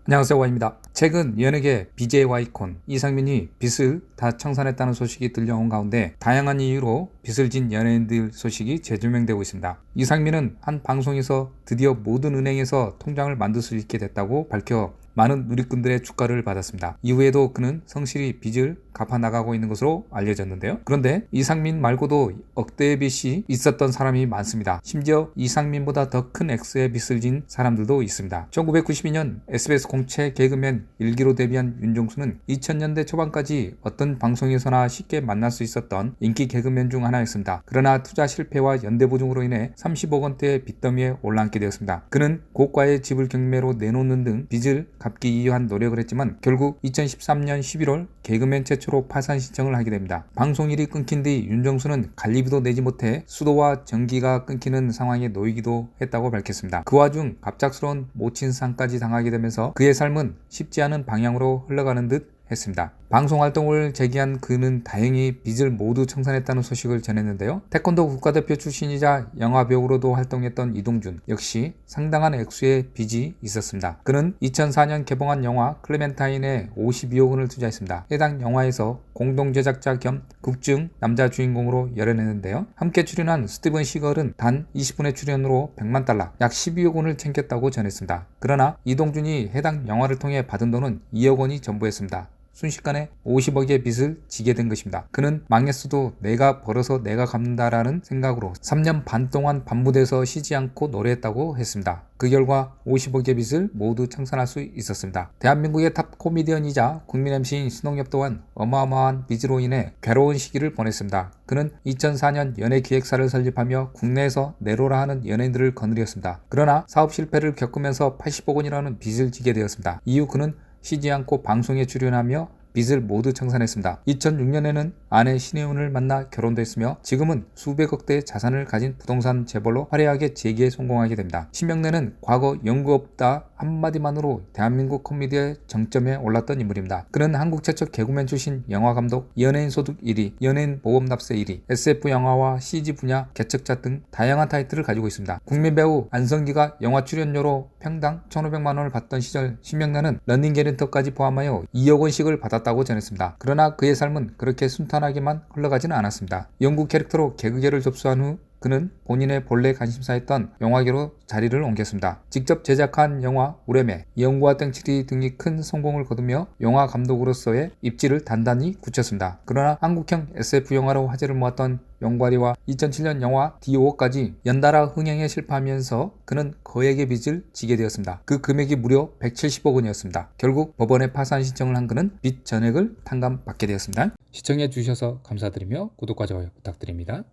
안녕하세요, 와입니다. 최근 연예계 BJ 와이콘 이상민이 빚을 다 청산했다는 소식이 들려온 가운데 다양한 이유로 빚을 진 연예인들 소식이 재조명되고 있습니다. 이상민은 한 방송에서 드디어 모든 은행에서 통장을 만들 수 있게 됐다고 밝혀 많은 누리꾼들의 축하를 받았습니다. 이후에도 그는 성실히 빚을 갚아 나가고 있는 것으로 알려졌는데요. 그런데 이상민 말고도 억대의 빚이 있었던 사람이 많습니다. 심지어 이상민보다 더 큰 액수의 빚을 진 사람들도 있습니다. 1992년 SBS 공채 개그맨 1기로 데뷔한 윤종수는 2000년대 초반까지 어떤 방송에서나 쉽게 만날 수 있었던 인기 개그맨 중 하나였습니다. 그러나 투자 실패와 연대보증으로 인해 30억 원대의 빚더미에 올라앉게 되었습니다. 그는 고가의 집을 경매로 내놓는 등 빚을 갚기 위한 노력을 했지만 결국 2013년 11월 개그맨 최초로 파산 신청을 하게 됩니다. 방송일이 끊긴 뒤 윤정수는 관리비도 내지 못해 수도와 전기가 끊기는 상황에 놓이기도 했다고 밝혔습니다. 그 와중 갑작스러운 모친상까지 당하게 되면서 그의 삶은 쉽지 않은 방향으로 흘러가는 듯 했습니다. 방송 활동을 재개한 그는 다행히 빚을 모두 청산했다는 소식을 전했는데요. 태권도 국가대표 출신이자 영화배우로도 활동했던 이동준 역시 상당한 액수의 빚이 있었습니다. 그는 2004년 개봉한 영화 클레멘타인에 52억 원을 투자했습니다. 해당 영화에서 공동제작자 겸 극중 남자 주인공으로 열연했는데요. 함께 출연한 스티븐 시걸은 단 20분의 출연으로 100만 달러, 약 12억 원을 챙겼다고 전했습니다. 그러나 이동준이 해당 영화를 통해 받은 돈은 2억 원이 전부였습니다. 순식간에 50억의 빚을 지게 된 것입니다. 그는 망했어도 내가 벌어서 내가 갚는다라는 생각으로 3년 반 동안 반부대에서 쉬지 않고 노래했다고 했습니다. 그 결과 50억의 빚을 모두 청산할 수 있었습니다. 대한민국의 탑 코미디언이자 국민 MC인 신동엽 또한 어마어마한 빚으로 인해 괴로운 시기를 보냈습니다. 그는 2004년 연예기획사를 설립하며 국내에서 내로라 하는 연예인들을 거느렸습니다. 그러나 사업 실패를 겪으면서 80억 원이라는 빚을 지게 되었습니다. 이후 그는 쉬지 않고 방송에 출연하며 빚을 모두 청산했습니다. 2006년에는 아내 신혜은을 만나 결혼도 했으며 지금은 수백억대의 자산을 가진 부동산 재벌로 화려하게 재기에 성공하게 됩니다. 심영래는 과거 연구 없다 한마디만으로 대한민국 코미디의 정점에 올랐던 인물입니다. 그는 한국 최초 개그맨 출신 영화감독, 연예인 소득 1위, 연예인 보험 납세 1위, SF 영화와 CG 분야 개척자 등 다양한 타이틀을 가지고 있습니다. 국민 배우 안성기가 영화 출연료로 평당 1,500만 원을 받던 시절 심영래는 러닝 게렌터까지 포함하여 2억 원씩을 받았다고 전했습니다. 그러나 그의 삶은 그렇게 순탄하게만 흘러가지는 않았습니다. 영국 캐릭터로 개그계를 접수한 후 그는 본인의 본래 관심사였던 영화계로 자리를 옮겼습니다. 직접 제작한 영화 우레메, 영구와 땡칠이 등이 큰 성공을 거두며 영화 감독으로서의 입지를 단단히 굳혔습니다. 그러나 한국형 SF 영화로 화제를 모았던 영과리와 2007년 영화 D5까지 연달아 흥행에 실패하면서 그는 거액의 빚을 지게 되었습니다. 그 금액이 무려 170억 원이었습니다. 결국 법원에 파산 신청을 한 그는 빚 전액을 탕감받게 되었습니다. 시청해 주셔서 감사드리며 구독과 좋아요 부탁드립니다.